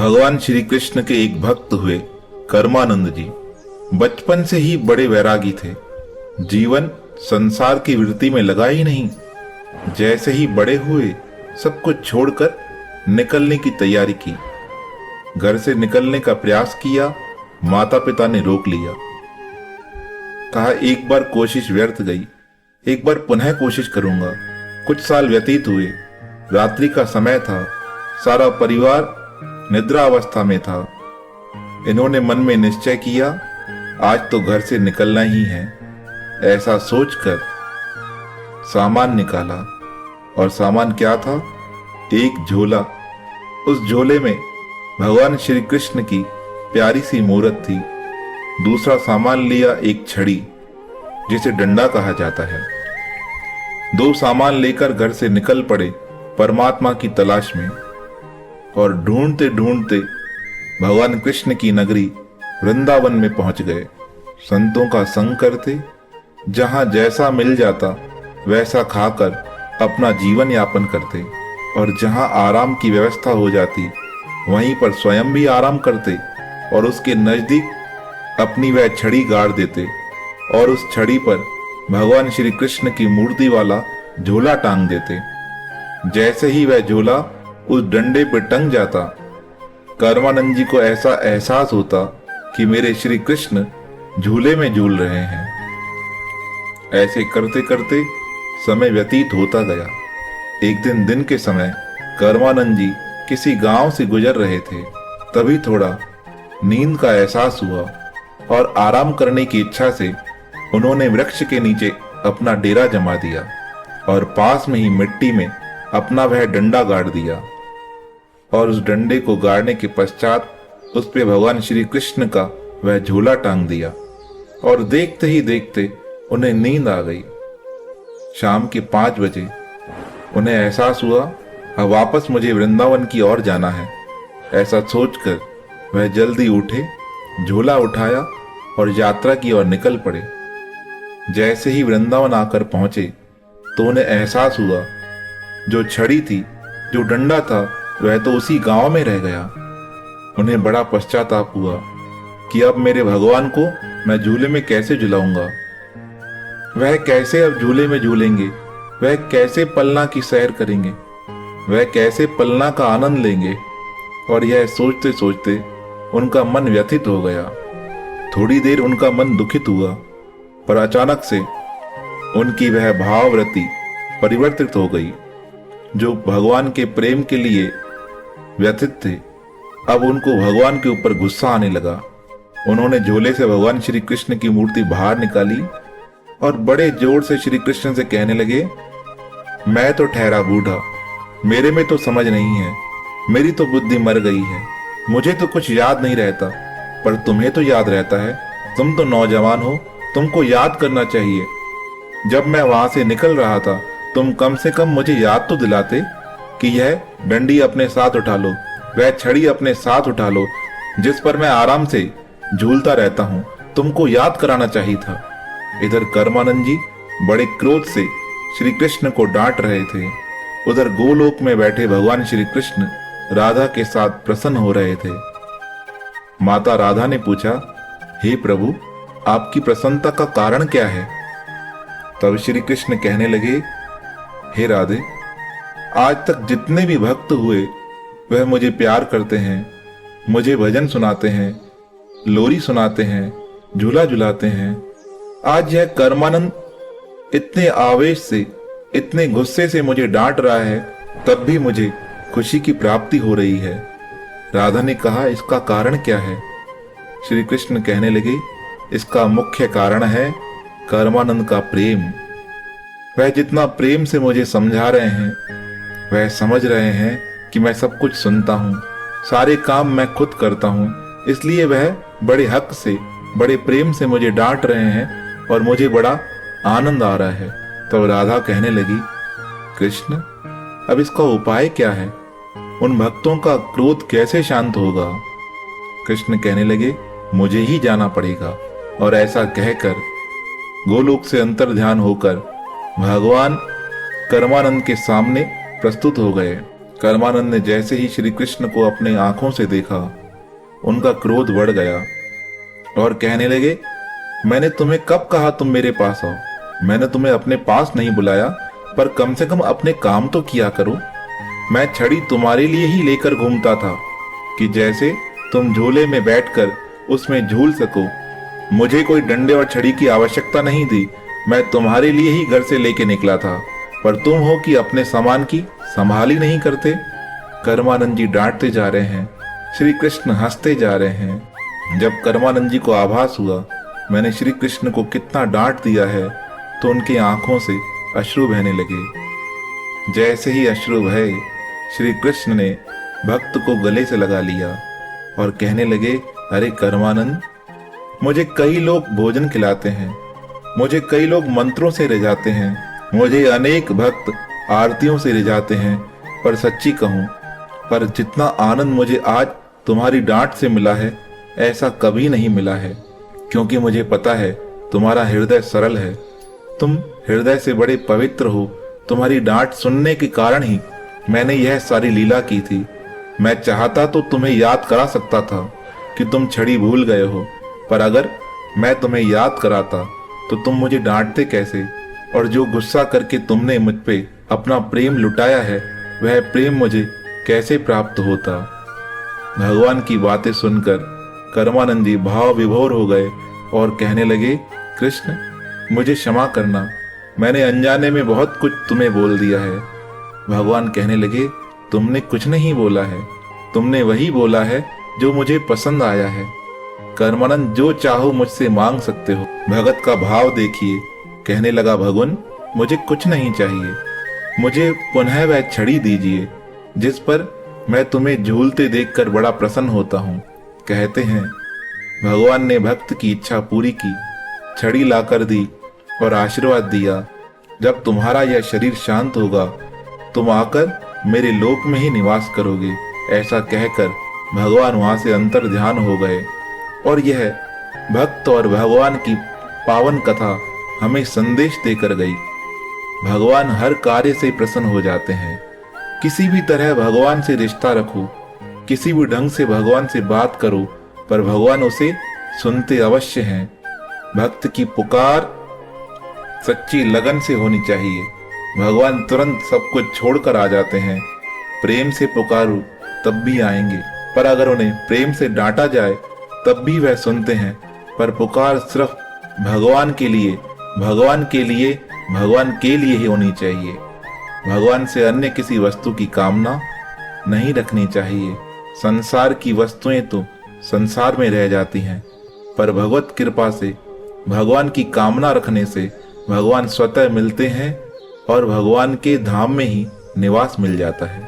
भगवान श्री कृष्ण के एक भक्त हुए कर्मानंद जी। बचपन से ही बड़े वैरागी थे। जीवन संसार की वृत्ति में लगा ही नहीं। जैसे ही बड़े हुए सब कुछ छोड़कर निकलने की तैयारी की। घर से निकलने का प्रयास किया, माता पिता ने रोक लिया। कहा एक बार कोशिश व्यर्थ गई, एक बार पुनः कोशिश करूंगा। कुछ साल व्यतीत हुए। रात्रि का समय था, सारा परिवार निद्रा अवस्था में था। इन्होंने मन में निश्चय किया, आज तो घर से निकलना ही है। ऐसा सोचकर सामान निकाला। और सामान क्या था? एक झोला। उस झोले में भगवान श्री कृष्ण की प्यारी सी मूर्त थी। दूसरा सामान लिया एक छड़ी, जिसे डंडा कहा जाता है। दो सामान लेकर घर से निकल पड़े परमात्मा की तलाश में। और ढूंढते ढूंढते भगवान कृष्ण की नगरी वृंदावन में पहुंच गए। संतों का संग करते, जहां जैसा मिल जाता वैसा खाकर अपना जीवन यापन करते। और जहां आराम की व्यवस्था हो जाती वहीं पर स्वयं भी आराम करते। और उसके नजदीक अपनी वह छड़ी गाड़ देते और उस छड़ी पर भगवान श्री कृष्ण की मूर्ति वाला झोला टांग देते। जैसे ही वह झोला उस डंडे पर टंग जाता, कर्मानंद जी को ऐसा एहसास होता कि मेरे श्री कृष्ण झूले में झूल रहे हैं। ऐसे करते करते समय व्यतीत होता गया। एक दिन के समय कर्मानंद जी किसी गांव से गुजर रहे थे। तभी थोड़ा नींद का एहसास हुआ और आराम करने की इच्छा से उन्होंने वृक्ष के नीचे अपना डेरा जमा दिया और पास में ही मिट्टी में अपना वह डंडा गाड़ दिया। और उस डंडे को गाड़ने के पश्चात उस पे भगवान श्री कृष्ण का वह झोला टांग दिया। और देखते ही देखते उन्हें नींद आ गई। शाम के 5 बजे उन्हें एहसास हुआ, अब वापस मुझे वृंदावन की ओर जाना है। ऐसा सोचकर वह जल्दी उठे, झोला उठाया और यात्रा की ओर निकल पड़े। जैसे ही वृंदावन आकर पहुंचे तो उन्हें एहसास हुआ, जो छड़ी थी, जो डंडा था, वह तो उसी गांव में रह गया। उन्हें बड़ा पश्चाताप हुआ कि अब मेरे भगवान को मैं झूले में कैसे झुलाऊंगा। वह कैसे अब झूले में झूलेंगे, वह कैसे पलना की सैर करेंगे, वह कैसे पलना का आनंद लेंगे। और यह सोचते सोचते उनका मन व्यथित हो गया। थोड़ी देर उनका मन दुखित हुआ, पर अचानक से उनकी वह भाववृत्ति परिवर्तित हो गई। जो भगवान के प्रेम के लिए व्यथित थे, अब उनको भगवान के ऊपर गुस्सा आने लगा। उन्होंने झोले से भगवान श्री कृष्ण की मूर्ति बाहर निकाली और बड़े जोर से श्री कृष्ण से कहने लगे, मैं तो ठहरा बूढ़ा, मेरे में तो समझ नहीं है, मेरी तो बुद्धि मर गई है, मुझे तो कुछ याद नहीं रहता, पर तुम्हें तो याद रहता है। तुम तो नौजवान हो, तुमको याद करना चाहिए। जब मैं वहां से निकल रहा था तुम कम से कम मुझे याद तो दिलाते कि यह डंडी अपने साथ उठा लो, वह छड़ी अपने साथ उठा लो, जिस पर मैं आराम से झूलता रहता हूँ। तुमको याद कराना चाहिए था। इधर कर्मानंद जी बड़े क्रोध से श्री कृष्ण को डांट रहे थे। उधर गोलोक में बैठे भगवान श्री कृष्ण राधा के साथ प्रसन्न हो रहे थे। माता राधा ने पूछा, हे प्रभु, आपकी प्रसन्नता का कारण क्या है? तब श्री कृष्ण कहने लगे, हे राधे, आज तक जितने भी भक्त हुए वह मुझे प्यार करते हैं, मुझे भजन सुनाते हैं, लोरी सुनाते हैं, झूला झुलाते हैं। आज यह कर्मानंद इतने आवेश से, इतने गुस्से से मुझे डांट रहा है, तब भी मुझे खुशी की प्राप्ति हो रही है। राधा ने कहा, इसका कारण क्या है? श्री कृष्ण कहने लगे, इसका मुख्य कारण है कर्मानंद का प्रेम। वह जितना प्रेम से मुझे समझा रहे हैं, वह समझ रहे हैं कि मैं सब कुछ सुनता हूँ, सारे काम मैं खुद करता हूँ, इसलिए वह बड़े हक से, बड़े प्रेम से मुझे डांट रहे हैं और मुझे बड़ा आनंद आ रहा है। तब राधा कहने लगी, कृष्ण, अब इसका उपाय क्या है? उन भक्तों का क्रोध कैसे शांत होगा? कृष्ण कहने लगे, मुझे ही जाना पड़ेगा। और ऐसा कहकर गोलोक से अंतर ध्यान होकर भगवान कर्मानंद के सामने प्रस्तुत हो गए। कर्मानंद ने जैसे ही श्री कृष्ण को अपने आंखों से देखा, उनका क्रोध बढ़ गया और कहने लगे, मैंने तुम्हें कब कहा तुम मेरे पास आओ? मैंने तुम्हें अपने पास नहीं बुलाया, पर कम से कम अपने काम तो किया करो। मैं छड़ी तुम्हारे लिए ही लेकर घूमता था कि जैसे तुम झूले में बैठकर उसमें झूल सको। मुझे कोई डंडे और छड़ी की आवश्यकता नहीं थी, मैं तुम्हारे लिए ही घर से लेके निकला था, पर तुम हो कि अपने सामान की संभाल ही नहीं करते। कर्मानंद जी डांटते जा रहे हैं, श्री कृष्ण हंसते जा रहे हैं। जब कर्मानंद जी को आभास हुआ मैंने श्री कृष्ण को कितना डांट दिया है, तो उनकी आंखों से अश्रु बहने लगे। जैसे ही अश्रु बहे, श्री कृष्ण ने भक्त को गले से लगा लिया और कहने लगे, अरे कर्मानंद, मुझे कई लोग भोजन खिलाते हैं, मुझे कई लोग मंत्रों से रिझाते हैं, मुझे अनेक भक्त आरतियों से रिझाते हैं, पर सच्ची कहूं, पर जितना आनंद मुझे आज तुम्हारी डांट से मिला है, ऐसा कभी नहीं मिला है। क्योंकि मुझे पता है तुम्हारा हृदय सरल है, तुम हृदय से बड़े पवित्र हो। तुम्हारी डांट सुनने के कारण ही मैंने यह सारी लीला की थी। मैं चाहता तो तुम्हें याद करा सकता था कि तुम छड़ी भूल गए हो, पर अगर मैं तुम्हें याद कराता तो तुम मुझे डांटते कैसे? और जो गुस्सा करके तुमने मुझ पे अपना प्रेम लुटाया है, वह प्रेम मुझे कैसे प्राप्त होता? भगवान की बातें सुनकर कर्मानंद जी भाव विभोर हो गए और कहने लगे, कृष्ण, मुझे क्षमा करना, मैंने अनजाने में बहुत कुछ तुम्हें बोल दिया है। भगवान कहने लगे, तुमने कुछ नहीं बोला है, तुमने वही बोला है जो मुझे पसंद आया है। कर्मानंद, जो चाहो मुझसे मांग सकते हो। भगत का भाव देखिए, कहने लगा, भगवान, मुझे कुछ नहीं चाहिए, मुझे पुनः वह छड़ी दीजिए जिस पर मैं तुम्हें झूलते देखकर बड़ा प्रसन्न होता हूँ। कहते हैं भगवान ने भक्त की इच्छा पूरी की, छड़ी लाकर दी और आशीर्वाद दिया, जब तुम्हारा यह शरीर शांत होगा तुम आकर मेरे लोक में ही निवास करोगे। ऐसा कहकर भगवान वहां से अंतर ध्यान हो गए। और यह भक्त और भगवान की पावन कथा हमें संदेश देकर गई। भगवान हर कार्य से प्रसन्न हो जाते हैं। किसी भी तरह भगवान से रिश्ता रखो, किसी भी ढंग से भगवान से बात करो, पर भगवान उसे सुनते अवश्य हैं। भक्त की पुकार सच्ची लगन से होनी चाहिए। भगवान तुरंत सब कुछ छोड़कर आ जाते हैं। प्रेम से पुकारो तब भी आएंगे, पर अगर उन्हें प्रेम से डांटा जाए तब भी वह सुनते हैं। पर पुकार सिर्फ भगवान के लिए, भगवान के लिए, भगवान के लिए ही होनी चाहिए। भगवान से अन्य किसी वस्तु की कामना नहीं रखनी चाहिए। संसार की वस्तुएं तो संसार में रह जाती हैं, पर भगवत कृपा से भगवान की कामना रखने से भगवान स्वतः मिलते हैं और भगवान के धाम में ही निवास मिल जाता है।